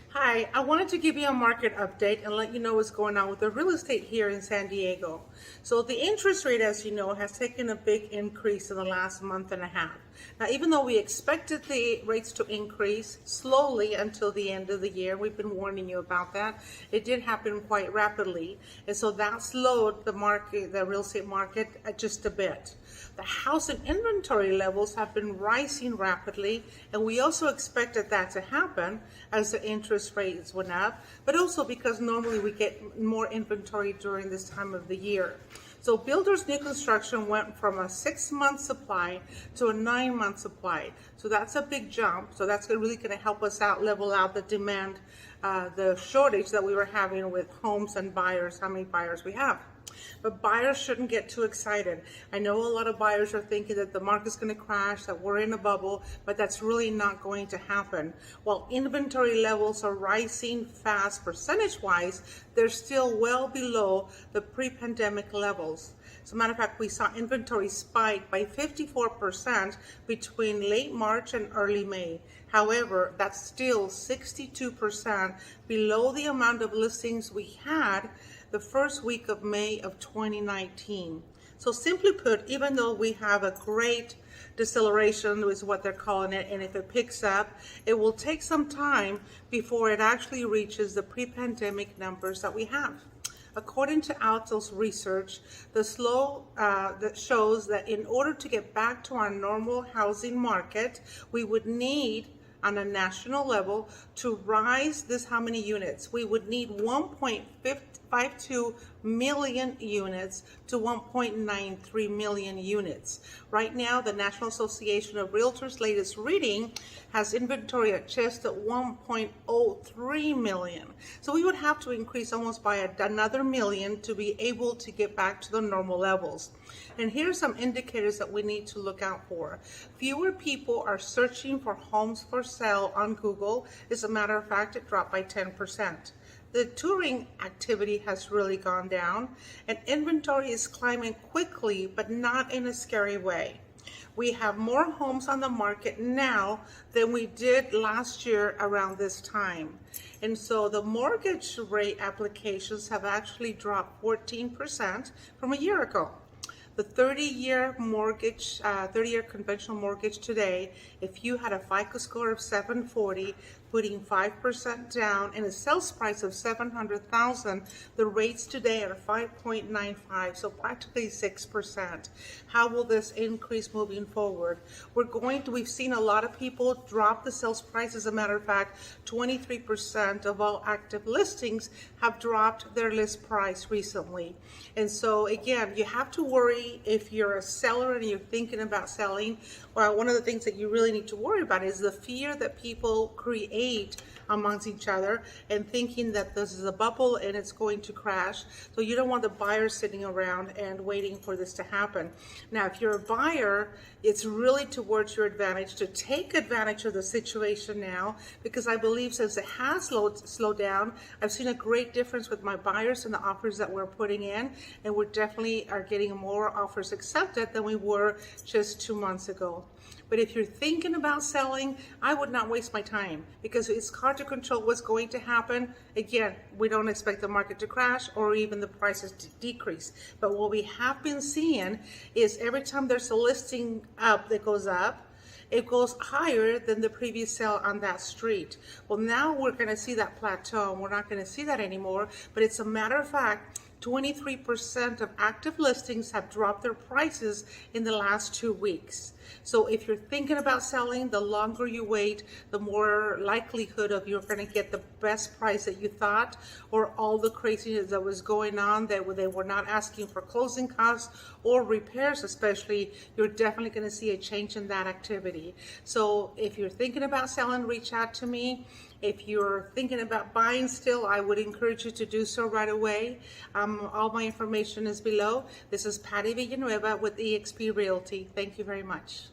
Hi, I wanted to give you a market update and let you know what's going on with the real estate here in San Diego. So the interest rate, as you know, has taken a big increase in the last month and a half. Now, even though we expected the rates to increase slowly until the end of the year, we've been warning you about that. It did happen quite rapidly. And so that slowed the market, the real estate market, just a bit. The housing inventory levels have been rising rapidly, and we also expected that to happen as the interest rates went up, but also because normally we get more inventory during this time of the year. So builders' new construction went from a 6-month supply to a 9-month supply. So that's a big jump. So that's really going to help us out, level out the demand, the shortage that we were having with homes and buyers, how many buyers we have. But buyers shouldn't get too excited. I know a lot of buyers are thinking that the market's going to crash, that we're in a bubble, but that's really not going to happen. While inventory levels are rising fast percentage-wise, they're still well below the pre-pandemic levels. As a matter of fact, we saw inventory spike by 54% between late March and early May. However, that's still 62% below the amount of listings we had the first week of May of 2019. So simply put, even though we have a great deceleration is what they're calling it, and if it picks up, it will take some time before it actually reaches the pre-pandemic numbers that we have. According to Alto's research, the slow that shows that in order to get back to our normal housing market, we would need on a national level to rise this how many units? We would need 1.52 million units to 1.93 million units. Right now, the National Association of Realtors' latest reading has inventory at just at 1.03 million. So we would have to increase almost by another million to be able to get back to the normal levels. And here's some indicators that we need to look out for. Fewer people are searching for homes for sale on Google. As a matter of fact, it dropped by 10%. The touring activity has really gone down, and inventory is climbing quickly, but not in a scary way. We have more homes on the market now than we did last year around this time. And so the mortgage rate applications have actually dropped 14% from a year ago. The 30-year mortgage, 30-year conventional mortgage today, if you had a FICO score of 740, putting 5% down and a sales price of $700,000, the rates today are 5.95, so practically 6%. How will this increase moving forward? We've seen a lot of people drop the sales price. As a matter of fact, 23% of all active listings have dropped their list price recently. And so again, you have to worry if you're a seller and you're thinking about selling. Well, one of the things that you really need to worry about is the fear that people create amongst each other and thinking that this is a bubble and it's going to crash. So you don't want the buyers sitting around and waiting for this to happen. Now, if you're a buyer, it's really towards your advantage to take advantage of the situation now, because I believe since it has slowed down, I've seen a great difference with my buyers and the offers that we're putting in, and we definitely are getting more offers accepted than we were just 2 months ago. But if you're thinking about selling, I would not waste my time, because it's hard to control what's going to happen. Again, we don't expect the market to crash or even the prices to decrease. But what we have been seeing is every time there's a listing up that goes up, it goes higher than the previous sale on that street. Well, now we're going to see that plateau, and we're not going to see that anymore. But it's a matter of fact, 23% of active listings have dropped their prices in the last 2 weeks. So if you're thinking about selling, the longer you wait, the more likelihood of you're going to get the best price that you thought, or all the craziness that was going on that they were not asking for closing costs or repairs especially, you're definitely going to see a change in that activity. So if you're thinking about selling, reach out to me. If you're thinking about buying still, I would encourage you to do so right away. All my information is below. This is Patty Villanueva with eXp Realty. Thank you very much.